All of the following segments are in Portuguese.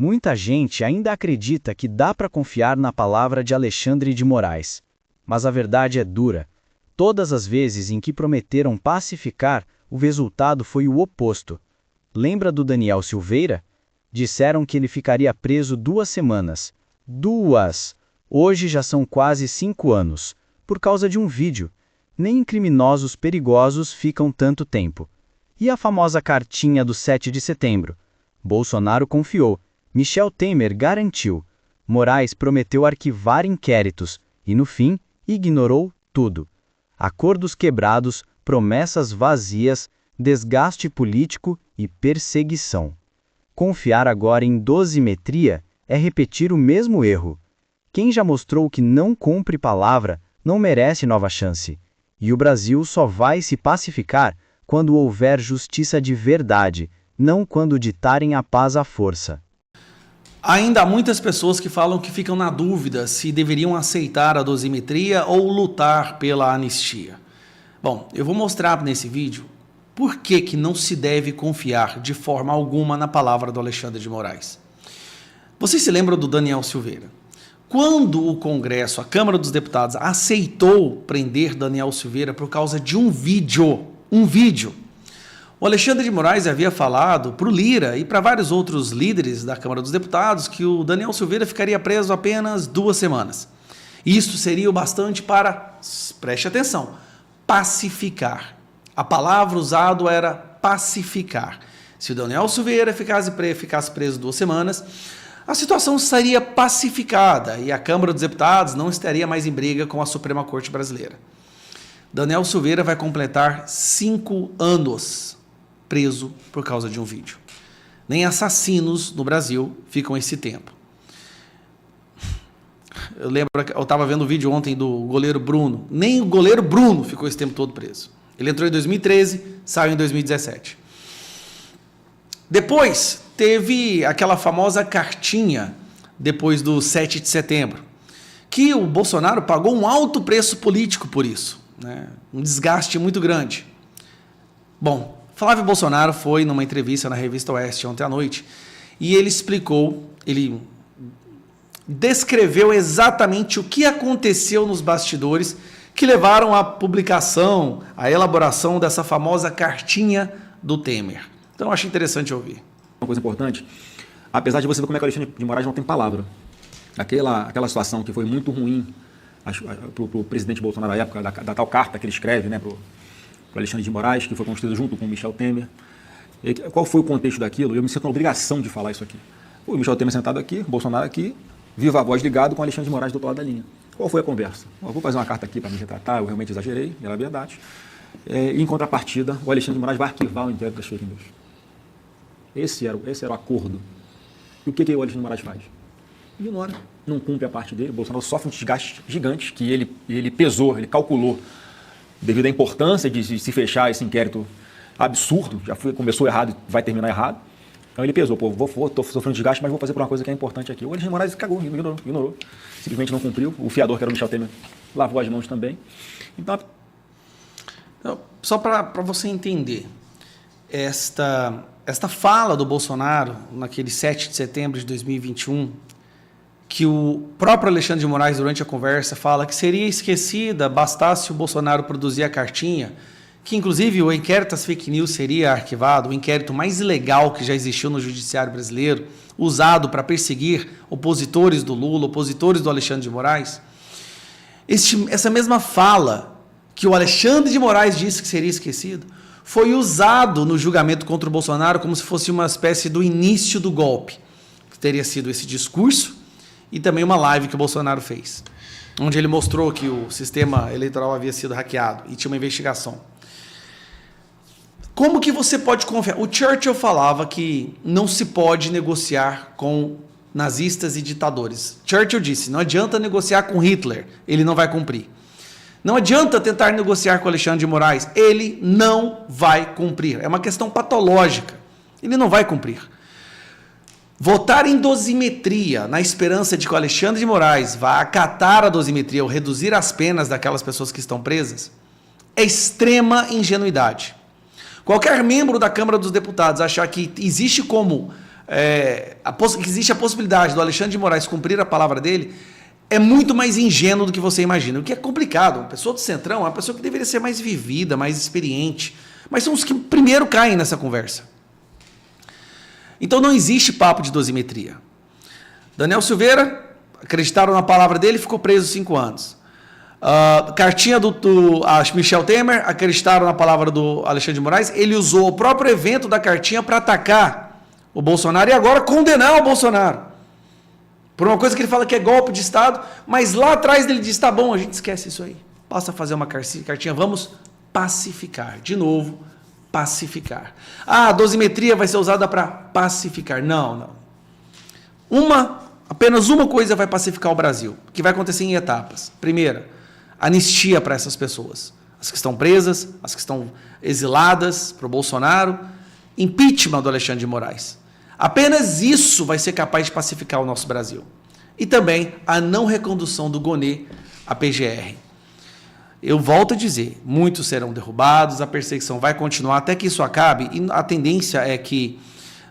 Muita gente ainda acredita que dá para confiar na palavra de Alexandre de Moraes. Mas a verdade é dura. Todas as vezes em que prometeram pacificar, o resultado foi o oposto. Lembra do Daniel Silveira? Disseram que ele ficaria preso 2 semanas. 2! Hoje já são quase 5 anos. Por causa de um vídeo. Nem criminosos perigosos ficam tanto tempo. E a famosa cartinha do 7 de setembro? Bolsonaro confiou. Michel Temer garantiu. Moraes prometeu arquivar inquéritos. E no fim, ignorou tudo. Acordos quebrados, promessas vazias, desgaste político e perseguição. Confiar agora em dosimetria é repetir o mesmo erro. Quem já mostrou que não cumpre palavra não merece nova chance. E o Brasil só vai se pacificar quando houver justiça de verdade, não quando ditarem a paz à força. Ainda há muitas pessoas que falam que ficam na dúvida se deveriam aceitar a dosimetria ou lutar pela anistia. Bom, eu vou mostrar nesse vídeo por que não se deve confiar de forma alguma na palavra do Alexandre de Moraes. Vocês se lembram do Daniel Silveira? Quando o Congresso, a Câmara dos Deputados, aceitou prender Daniel Silveira por causa de um vídeo, o Alexandre de Moraes havia falado para o Lira e para vários outros líderes da Câmara dos Deputados que o Daniel Silveira ficaria preso apenas 2 semanas. Isso seria o bastante para, preste atenção, pacificar. A palavra usada era pacificar. Se o Daniel Silveira ficasse preso 2 semanas, a situação seria pacificada e a Câmara dos Deputados não estaria mais em briga com a Suprema Corte Brasileira. Daniel Silveira vai completar 5 anos preso por causa de um vídeo. Nem assassinos no Brasil ficam esse tempo. Eu lembro que eu estava vendo o vídeo ontem do goleiro Bruno. Nem o goleiro Bruno ficou esse tempo todo preso. Ele entrou em 2013, saiu em 2017. Depois teve aquela famosa cartinha, depois do 7 de setembro, que o Bolsonaro pagou um alto preço político por isso, né? Um desgaste muito grande. Bom, Flávio Bolsonaro foi numa entrevista na Revista Oeste ontem à noite e ele descreveu exatamente o que aconteceu nos bastidores que levaram à publicação, à elaboração dessa famosa cartinha do Temer. Então eu acho interessante ouvir. Uma coisa importante, apesar de você ver como é que o Alexandre de Moraes não tem palavra, aquela situação que foi muito ruim para o presidente Bolsonaro na época, da tal carta que ele escreve, né, para o Alexandre de Moraes, que foi construído junto com o Michel Temer. E qual foi o contexto daquilo? Eu me sinto na obrigação de falar isso aqui. O Michel Temer sentado aqui, Bolsonaro aqui, viva a voz ligado com o Alexandre de Moraes do outro lado da linha. Qual foi a conversa? Eu vou fazer uma carta aqui para me retratar, eu realmente exagerei, era verdade. E em contrapartida, o Alexandre de Moraes vai arquivar o inquérito das fake news. Esse era o acordo. E o que o Alexandre de Moraes faz? Ignora, não cumpre a parte dele. O Bolsonaro sofre um desgaste gigante que ele pesou, ele calculou, devido à importância de se fechar esse inquérito absurdo, começou errado e vai terminar errado. Então ele pesou, estou sofrendo desgaste, mas vou fazer por uma coisa que é importante aqui. O Alexandre de Moraes cagou, ignorou, simplesmente não cumpriu. O fiador, que era o Michel Temer, lavou as mãos também. Então, só para você entender, esta fala do Bolsonaro, naquele 7 de setembro de 2021, que o próprio Alexandre de Moraes, durante a conversa, fala que seria esquecida, bastasse o Bolsonaro produzir a cartinha, que inclusive o inquérito das fake news seria arquivado, o inquérito mais ilegal que já existiu no judiciário brasileiro, usado para perseguir opositores do Lula, opositores do Alexandre de Moraes. Essa mesma fala que o Alexandre de Moraes disse que seria esquecido, foi usado no julgamento contra o Bolsonaro como se fosse uma espécie do início do golpe, que teria sido esse discurso e também uma live que o Bolsonaro fez, onde ele mostrou que o sistema eleitoral havia sido hackeado e tinha uma investigação. Como que você pode confiar? O Churchill falava que não se pode negociar com nazistas e ditadores. Churchill disse, não adianta negociar com Hitler, ele não vai cumprir. Não adianta tentar negociar com Alexandre de Moraes, ele não vai cumprir. É uma questão patológica, ele não vai cumprir. Votar em dosimetria, na esperança de que o Alexandre de Moraes vá acatar a dosimetria ou reduzir as penas daquelas pessoas que estão presas, é extrema ingenuidade. Qualquer membro da Câmara dos Deputados achar que existe como que existe a possibilidade do Alexandre de Moraes cumprir a palavra dele, é muito mais ingênuo do que você imagina. O que é complicado. Uma pessoa do Centrão é uma pessoa que deveria ser mais vivida, mais experiente. Mas são os que primeiro caem nessa conversa. Então não existe papo de dosimetria. Daniel Silveira, acreditaram na palavra dele, ficou preso 5 anos. Cartinha do Michel Temer, acreditaram na palavra do Alexandre de Moraes. Ele usou o próprio evento da cartinha para atacar o Bolsonaro e agora condenar o Bolsonaro. Por uma coisa que ele fala que é golpe de Estado, mas lá atrás ele diz, tá bom, a gente esquece isso aí. Passa a fazer uma cartinha, vamos pacificar. De novo, pacificar. A dosimetria vai ser usada para pacificar. Não. Apenas uma coisa vai pacificar o Brasil, que vai acontecer em etapas. Primeira, anistia para essas pessoas. As que estão presas, as que estão exiladas para o Bolsonaro. Impeachment do Alexandre de Moraes. Apenas isso vai ser capaz de pacificar o nosso Brasil. E também a não recondução do Gonê à PGR. Eu volto a dizer, muitos serão derrubados, a perseguição vai continuar até que isso acabe, e a tendência é que,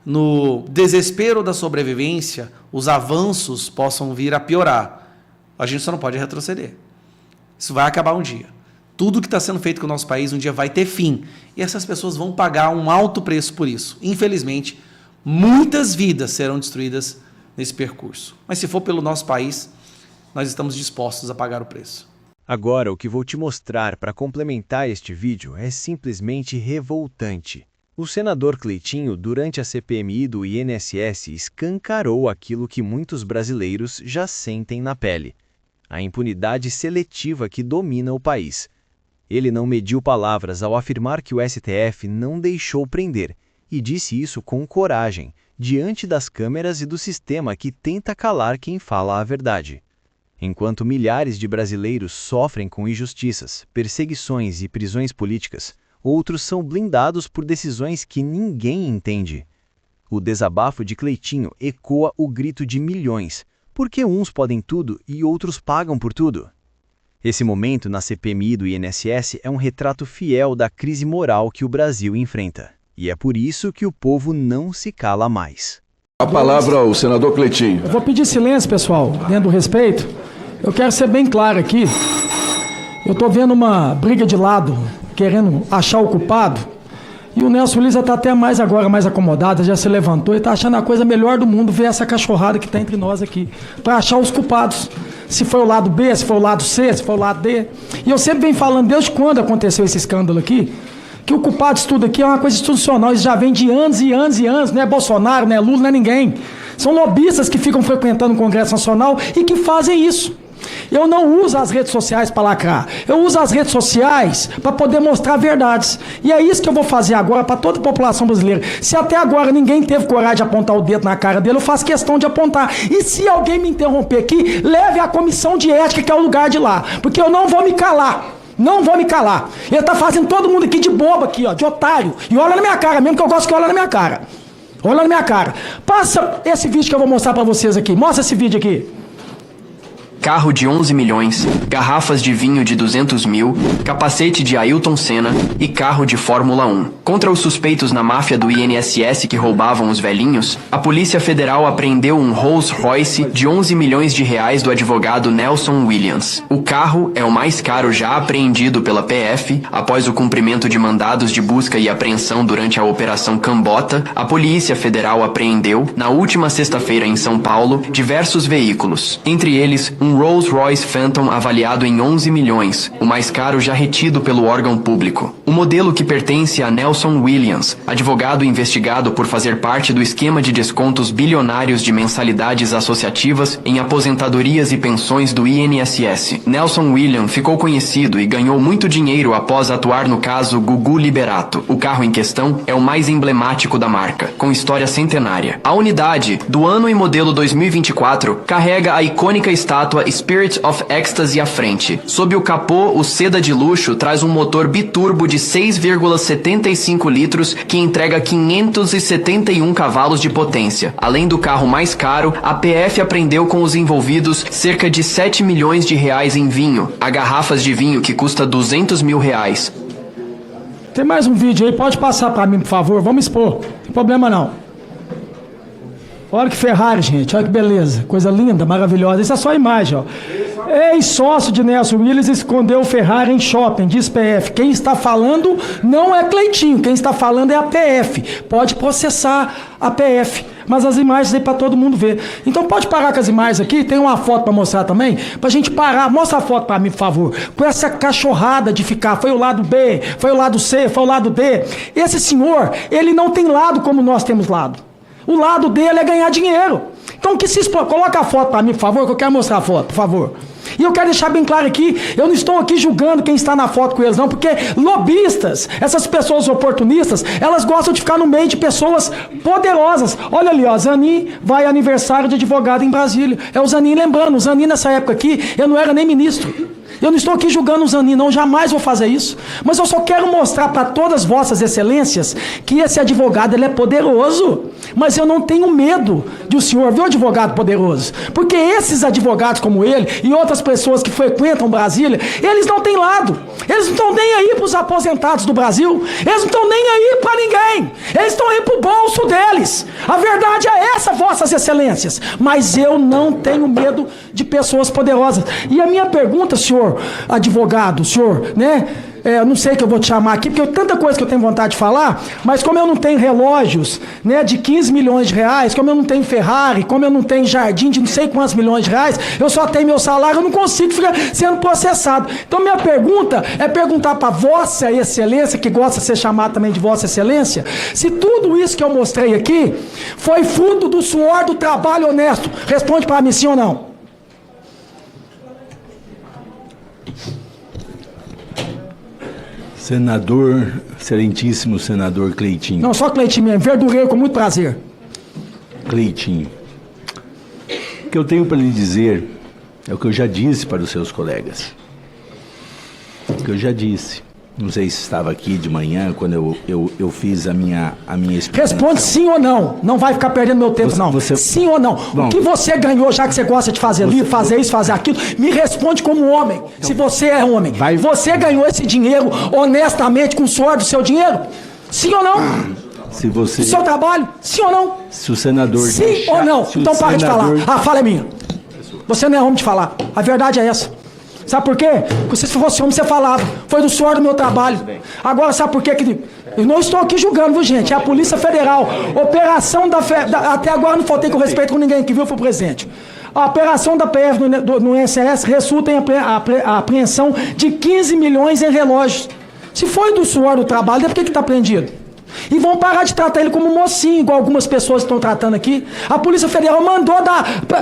no desespero da sobrevivência, os avanços possam vir a piorar. A gente só não pode retroceder. Isso vai acabar um dia. Tudo que está sendo feito com o nosso país um dia vai ter fim. E essas pessoas vão pagar um alto preço por isso. Infelizmente, muitas vidas serão destruídas nesse percurso. Mas se for pelo nosso país, nós estamos dispostos a pagar o preço. Agora, o que vou te mostrar para complementar este vídeo é simplesmente revoltante. O senador Cleitinho, durante a CPMI do INSS, escancarou aquilo que muitos brasileiros já sentem na pele: a impunidade seletiva que domina o país. Ele não mediu palavras ao afirmar que o STF não deixou prender, e disse isso com coragem, diante das câmeras e do sistema que tenta calar quem fala a verdade. Enquanto milhares de brasileiros sofrem com injustiças, perseguições e prisões políticas, outros são blindados por decisões que ninguém entende. O desabafo de Cleitinho ecoa o grito de milhões, porque uns podem tudo e outros pagam por tudo. Esse momento na CPMI do INSS é um retrato fiel da crise moral que o Brasil enfrenta. E é por isso que o povo não se cala mais. A palavra ao senador Cleitinho. Eu vou pedir silêncio, pessoal, dentro do respeito. Eu quero ser bem claro aqui. Eu estou vendo uma briga de lado, querendo achar o culpado. E o Nelson Lisa está até mais acomodado, já se levantou e está achando a coisa melhor do mundo ver essa cachorrada que está entre nós aqui, para achar os culpados. Se foi o lado B, se foi o lado C, se foi o lado D. E eu sempre venho falando, desde quando aconteceu esse escândalo aqui, que o culpado disso tudo aqui é uma coisa institucional, isso já vem de anos e anos e anos, não é Bolsonaro, não é Lula, não é ninguém. São lobistas que ficam frequentando o Congresso Nacional e que fazem isso. Eu não uso as redes sociais para lacrar, eu uso as redes sociais para poder mostrar verdades. E é isso que eu vou fazer agora para toda a população brasileira. Se até agora ninguém teve coragem de apontar o dedo na cara dele, eu faço questão de apontar. E se alguém me interromper aqui, leve a comissão de ética, que é o lugar de lá, porque eu não vou me calar. Não vou me calar. Ele tá fazendo todo mundo aqui de bobo aqui, ó, de otário. E olha na minha cara, mesmo que eu gosto que olha na minha cara. Olha na minha cara. Passa esse vídeo que eu vou mostrar pra vocês aqui. Mostra esse vídeo aqui. Carro de 11 milhões, garrafas de vinho de 200 mil, capacete de Ailton Senna e carro de Fórmula 1. Contra os suspeitos na máfia do INSS que roubavam os velhinhos, a Polícia Federal apreendeu um Rolls Royce de 11 milhões de reais do advogado Nelson Williams. O carro é o mais caro já apreendido pela PF. Após o cumprimento de mandados de busca e apreensão durante a Operação Cambota, a Polícia Federal apreendeu, na última sexta-feira em São Paulo, diversos veículos, entre eles um Rolls-Royce Phantom avaliado em 11 milhões, o mais caro já retido pelo órgão público. O modelo que pertence a Nelson Williams, advogado investigado por fazer parte do esquema de descontos bilionários de mensalidades associativas em aposentadorias e pensões do INSS. Nelson Williams ficou conhecido e ganhou muito dinheiro após atuar no caso Gugu Liberato. O carro em questão é o mais emblemático da marca, com história centenária. A unidade, do ano e modelo 2024, carrega a icônica estátua Spirit of Ecstasy à frente. Sob o capô, o seda de luxo traz um motor biturbo de 6,75 litros que entrega 571 cavalos de potência. Além do carro mais caro, a PF apreendeu com os envolvidos cerca de 7 milhões de reais em vinho. Há garrafas de vinho que custa 200 mil reais. Tem mais um vídeo aí, pode passar para mim, por favor, vamos expor. Não tem problema não. Olha que Ferrari, gente, olha que beleza, coisa linda, maravilhosa. Isso é só a imagem, ó. Ex-sócio de Nelson Willis escondeu o Ferrari em shopping, diz PF. Quem está falando não é Cleitinho, quem está falando é a PF. Pode processar a PF, mas as imagens aí para todo mundo ver. Então pode parar com as imagens aqui, tem uma foto para mostrar também, para a gente parar. Mostra a foto para mim, por favor. Com essa cachorrada de ficar, foi o lado B, foi o lado C, foi o lado D. Esse senhor, ele não tem lado como nós temos lado. O lado dele é ganhar dinheiro. Então que se expõe. Coloca a foto para mim, por favor, que eu quero mostrar a foto, por favor. E eu quero deixar bem claro aqui, eu não estou aqui julgando quem está na foto com eles não, porque lobistas, essas pessoas oportunistas, elas gostam de ficar no meio de pessoas poderosas. Olha ali, ó, Zanin vai aniversário de advogado em Brasília. É o Zanin, lembrando, o Zanin nessa época aqui, eu não era nem ministro. Eu não estou aqui julgando o Zanin, não, jamais vou fazer isso. Mas eu só quero mostrar para todas vossas excelências que esse advogado, ele é poderoso. Mas eu não tenho medo de o senhor ver o advogado poderoso. Porque esses advogados como ele e outras pessoas que frequentam Brasília, eles não têm lado. Eles não estão nem aí para os aposentados do Brasil. Eles não estão nem aí para ninguém. Eles estão aí para o bolso deles. A verdade é essa, vossas excelências. Mas eu não tenho medo de pessoas poderosas. E a minha pergunta, senhor advogado, senhor, né? Não sei que eu vou te chamar aqui, porque tanta coisa que eu tenho vontade de falar, mas como eu não tenho relógios, né, de 15 milhões de reais, como eu não tenho Ferrari, como eu não tenho jardim de não sei quantos milhões de reais, eu só tenho meu salário, eu não consigo ficar sendo processado. Então minha pergunta é perguntar para vossa excelência, que gosta de ser chamado também de vossa excelência, se tudo isso que eu mostrei aqui foi fruto do suor do trabalho honesto. Responde para mim sim ou não. Senador, excelentíssimo senador Cleitinho. Não, só Cleitinho mesmo, verdureiro, com muito prazer. Cleitinho, o que eu tenho para lhe dizer é o que eu já disse para os seus colegas. O que eu já disse. Não sei se estava aqui de manhã, quando eu fiz a minha explicação. Responde sim ou não. Não vai ficar perdendo meu tempo, não. Sim ou não. Bom, o que você ganhou, já que você gosta de fazer livro, fazer isso, fazer aquilo, me responde como homem. Então, se você é homem. Você ganhou esse dinheiro honestamente com o suor do seu dinheiro? Sim ou não? Se você... O seu trabalho? Sim ou não? Se o senador... Sim deixar, ou não? Então para de falar. A fala é minha. Você não é homem de falar. A verdade é essa. Sabe por quê? Porque se fosse homem, você falava. Foi do suor do meu trabalho. Agora, sabe por quê? Eu não estou aqui julgando, viu, gente? É a Polícia Federal. Operação até agora não faltei com respeito com ninguém que viu, foi o presidente. A operação da PF no INSS resulta em a apreensão de 15 milhões em relógios. Se foi do suor do trabalho, por que está apreendido? E vão parar de tratar ele como mocinho, igual algumas pessoas estão tratando aqui. A Polícia Federal mandou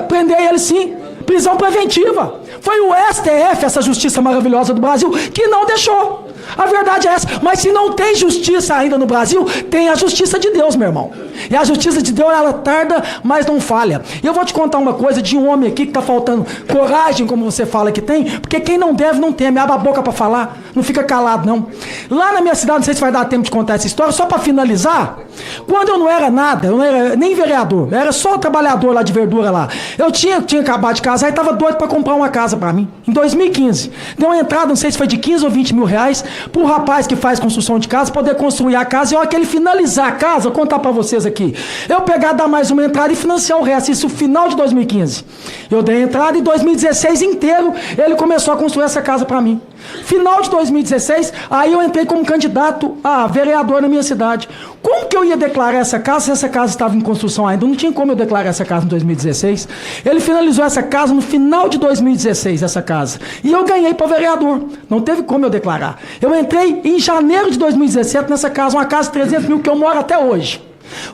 prender ele sim. Prisão preventiva. Foi o STF, essa justiça maravilhosa do Brasil, que não deixou. A verdade é essa. Mas se não tem justiça ainda no Brasil, tem a justiça de Deus, meu irmão. E a justiça de Deus, ela tarda, mas não falha. E eu vou te contar uma coisa de um homem aqui que está faltando coragem, como você fala que tem, porque quem não deve, não teme. Abre a boca para falar, não fica calado, não. Lá na minha cidade, não sei se vai dar tempo de contar essa história, só para finalizar, quando eu não era nada, eu não era nem vereador, eu era só trabalhador lá de verdura lá. Eu tinha acabado de casar e estava doido para comprar uma casa para mim, em 2015. Deu uma entrada, não sei se foi de 15 ou 20 mil reais, para o rapaz que faz construção de casa poder construir a casa. E a hora que ele finalizar a casa, vou contar para vocês aqui, eu pegar, dar mais uma entrada e financiar o resto. Isso no final de 2015. Eu dei a entrada e em 2016 inteiro ele começou a construir essa casa para mim. Final de 2016, aí eu entrei como candidato a vereador na minha cidade. Como que eu ia declarar essa casa se essa casa estava em construção ainda? Não tinha como eu declarar essa casa em 2016. Ele finalizou essa casa no final de 2016, essa casa. E eu ganhei para vereador. Não teve como eu declarar. Eu entrei em janeiro de 2017 nessa casa, uma casa de 300 mil que eu moro até hoje.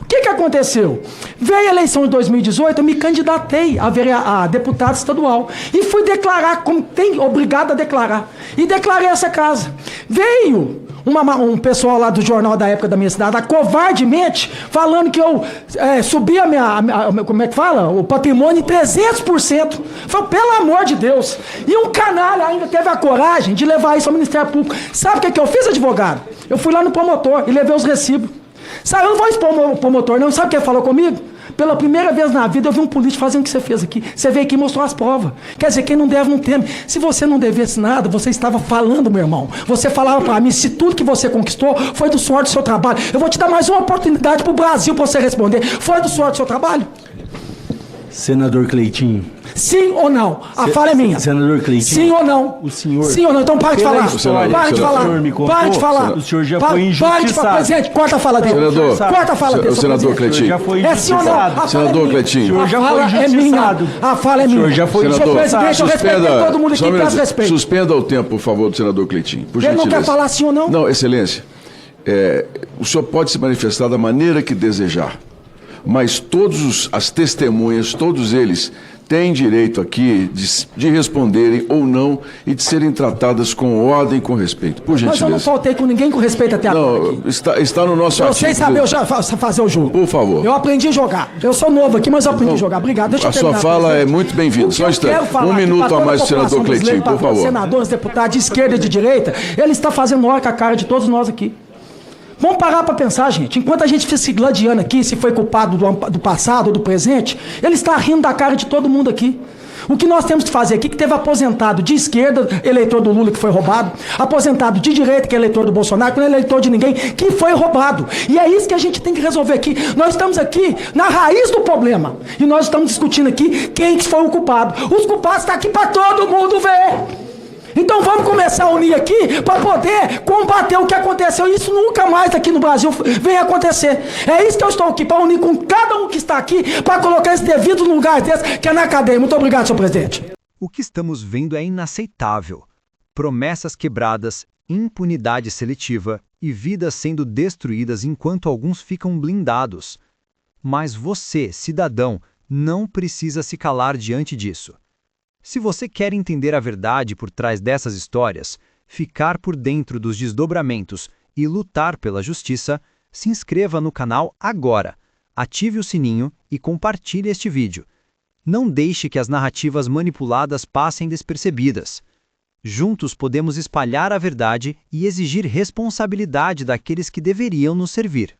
O que aconteceu? Veio a eleição de 2018, eu me candidatei a deputado estadual e fui declarar, como tem obrigado a declarar, e declarei essa casa. Veio um pessoal lá do jornal da época da minha cidade, covardemente, falando que eu subi como é que fala? O patrimônio em 300%. Falei, pelo amor de Deus. E um canalha ainda teve a coragem de levar isso ao Ministério Público. Sabe o que eu fiz, advogado? Eu fui lá no promotor e levei os recibos. Sabe, eu não vou expor o promotor, não. Sabe o que ele falou comigo? Pela primeira vez na vida eu vi um político fazendo o que você fez aqui. Você veio aqui e mostrou as provas. Quer dizer, quem não deve não teme. Se você não devesse nada, você estava falando, meu irmão. Você falava para mim, se tudo que você conquistou foi do suor do seu trabalho. Eu vou te dar mais uma oportunidade para o Brasil para você responder. Foi do suor do seu trabalho? Senador Cleitinho. Sim ou não? A fala é minha. Senador Cleitinho. Sim ou não? O senhor... Sim ou não? Então para de falar. história, Para de falar. o senhor me contou, Para de falar. o senhor já Para- foi Para de falar. injustiçado. Presidente, corta a fala dele. Senador, Corta a fala dele. o senador presidente. Cleitinho. Já foi É sim ou não? A injustiçado. fala Senador é minha. Cleitinho. O senhor já A foi fala é minha. injustiçado. A fala é O minha. senhor já foi Senhor Senador, presidente, eu respeito todo mundo só aqui, um peço minuto. respeito. Suspenda o tempo, por favor, do senador Cleitinho, por Ele não gentileza. quer falar sim ou não? Não, excelência. O senhor pode se manifestar da maneira que desejar, mas todas as testemunhas, todos eles, têm direito aqui de responderem ou não e de serem tratadas com ordem e com respeito. Por Mas eu não gentileza. faltei com ninguém com respeito até agora. Não, está no nosso Eu artigo. sei saber fazer o jogo. Por favor. Eu aprendi a jogar. Eu sou novo aqui, mas eu aprendi a jogar. Obrigado. Deixa eu A sua terminar, fala presidente. é muito bem-vinda. O que Só um eu instante. quero falar Um aqui minuto pra a toda mais do população senador Cleitinho, brasileira, por pra favor. senadores, deputados de esquerda e de direita, ele está fazendo hora com a cara de todos nós aqui. Vamos parar para pensar, gente. Enquanto a gente fica se gladiando aqui, se foi culpado do passado ou do presente, ele está rindo da cara de todo mundo aqui. O que nós temos que fazer aqui, que teve aposentado de esquerda, eleitor do Lula que foi roubado, aposentado de direita, que é eleitor do Bolsonaro, que não é eleitor de ninguém, que foi roubado. E é isso que a gente tem que resolver aqui. Nós estamos aqui na raiz do problema. E nós estamos discutindo aqui quem que foi o culpado. Os culpados estão aqui para todo mundo ver. Então vamos começar a unir aqui para poder combater o que aconteceu. Isso nunca mais aqui no Brasil vem acontecer. É isso que eu estou aqui, para unir com cada um que está aqui, para colocar esse devido no lugar desse, que é na cadeia. Muito obrigado, senhor presidente. O que estamos vendo é inaceitável. Promessas quebradas, impunidade seletiva e vidas sendo destruídas enquanto alguns ficam blindados. Mas você, cidadão, não precisa se calar diante disso. Se você quer entender a verdade por trás dessas histórias, ficar por dentro dos desdobramentos e lutar pela justiça, se inscreva no canal agora, ative o sininho e compartilhe este vídeo. Não deixe que as narrativas manipuladas passem despercebidas. Juntos podemos espalhar a verdade e exigir responsabilidade daqueles que deveriam nos servir.